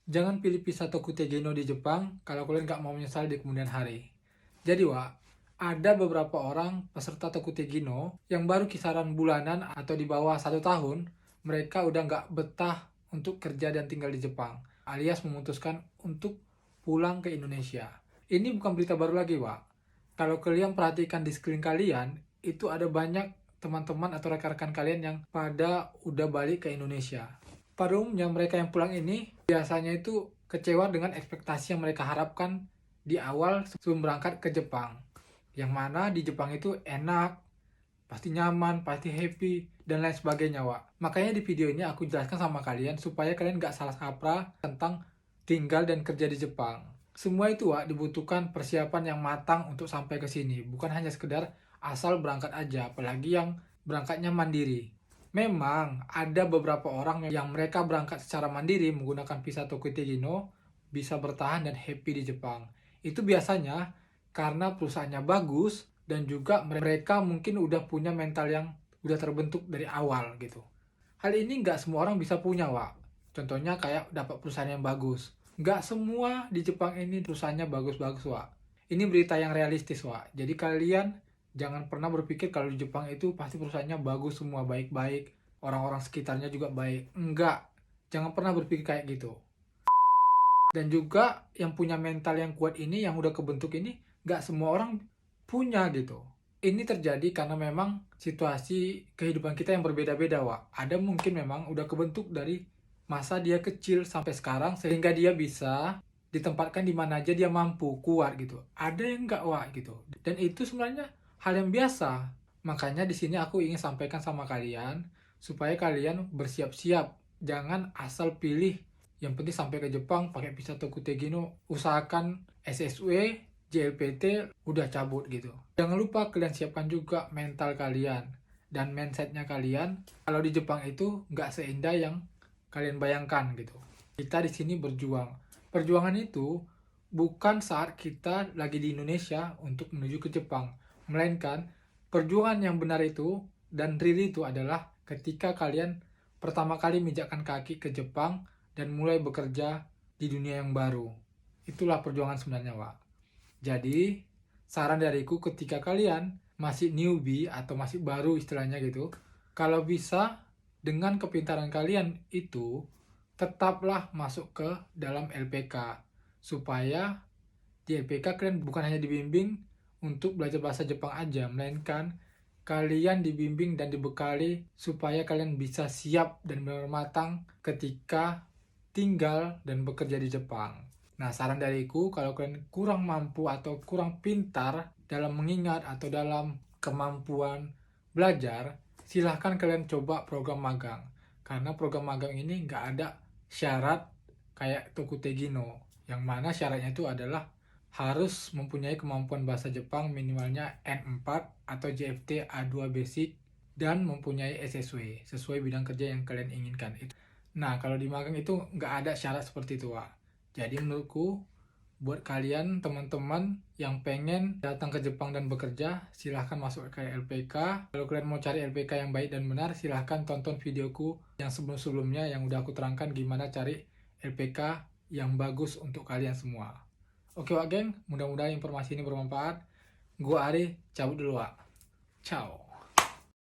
Jangan pilih visa Tokutegino di Jepang kalau kalian nggak mau menyesal di kemudian hari. Jadi, ada beberapa orang peserta Tokutegino yang baru kisaran bulanan atau di bawah 1 tahun, mereka udah nggak betah untuk kerja dan tinggal di Jepang, alias memutuskan untuk pulang ke Indonesia. Ini bukan berita baru lagi, Kalau kalian perhatikan di sekeliling kalian, itu ada banyak teman-teman atau rekan-rekan kalian yang pada udah balik ke Indonesia. Pada umumnya mereka yang pulang ini biasanya itu kecewa dengan ekspektasi yang mereka harapkan di awal sebelum berangkat ke Jepang. Yang mana di Jepang itu enak, pasti nyaman, pasti happy, dan lain sebagainya, Makanya di video ini aku jelaskan sama kalian supaya kalian gak salah kaprah tentang tinggal dan kerja di Jepang. Semua itu, dibutuhkan persiapan yang matang untuk sampai ke sini. Bukan hanya sekedar asal berangkat aja, apalagi yang berangkatnya mandiri. Memang ada beberapa orang yang mereka berangkat secara mandiri menggunakan visa Tokutegino bisa bertahan dan happy di Jepang. Itu biasanya karena perusahaannya bagus dan juga mereka mungkin udah punya mental yang udah terbentuk dari awal gitu. Hal ini nggak semua orang bisa punya, Contohnya kayak dapat perusahaan yang bagus. Nggak semua di Jepang ini perusahaannya bagus-bagus, Ini berita yang realistis, Jadi kalian jangan pernah berpikir kalau di Jepang itu pasti perusahaannya bagus semua, baik-baik, orang-orang sekitarnya juga baik. Enggak, jangan pernah berpikir kayak gitu. Dan juga yang punya mental yang kuat ini, yang udah kebentuk ini, nggak semua orang punya gitu. Ini terjadi karena memang situasi kehidupan kita yang berbeda-beda, Ada mungkin memang udah kebentuk dari masa dia kecil sampai sekarang, sehingga dia bisa ditempatkan di mana aja dia mampu, kuat gitu. Ada yang nggak, gitu. Dan itu sebenarnya hal yang biasa. Makanya di sini aku ingin sampaikan sama kalian supaya kalian bersiap-siap. Jangan asal pilih, yang penting sampai ke Jepang pakai visa Tokutegino, usahakan SSW, JLPT udah cabut gitu. Jangan lupa kalian siapkan juga mental kalian dan mindsetnya kalian. Kalau di Jepang itu nggak seindah yang kalian bayangkan gitu. Kita di sini berjuang. Perjuangan itu bukan saat kita lagi di Indonesia untuk menuju ke Jepang, melainkan perjuangan yang benar itu dan real itu adalah ketika kalian pertama kali menginjakkan kaki ke Jepang dan mulai bekerja di dunia yang baru. Itulah perjuangan sebenarnya, Jadi, saran dariku ketika kalian masih newbie atau masih baru istilahnya gitu, kalau bisa dengan kepintaran kalian itu, tetaplah masuk ke dalam LPK. Supaya di LPK kalian bukan hanya dibimbing untuk belajar bahasa Jepang aja, melainkan kalian dibimbing dan dibekali supaya kalian bisa siap dan benar matang ketika tinggal dan bekerja di Jepang. Nah, saran dariku kalau kalian kurang mampu atau kurang pintar dalam mengingat atau dalam kemampuan belajar, silahkan kalian coba program magang. Karena program magang ini nggak ada syarat kayak Tokutegino, yang mana syaratnya itu adalah harus mempunyai kemampuan bahasa Jepang minimalnya N4 atau JFT A2 basic dan mempunyai SSW sesuai bidang kerja yang kalian inginkan. Nah, kalau di magang itu nggak ada syarat seperti itu, Jadi menurutku, buat kalian teman-teman yang pengen datang ke Jepang dan bekerja, silahkan masuk ke LPK. Kalau kalian mau cari LPK yang baik dan benar, silahkan tonton videoku yang sebelum-sebelumnya yang udah aku terangkan gimana cari LPK yang bagus untuk kalian semua. Oke, geng, mudah-mudahan informasi ini bermanfaat. Gua Ari, cabut dulu, Ciao.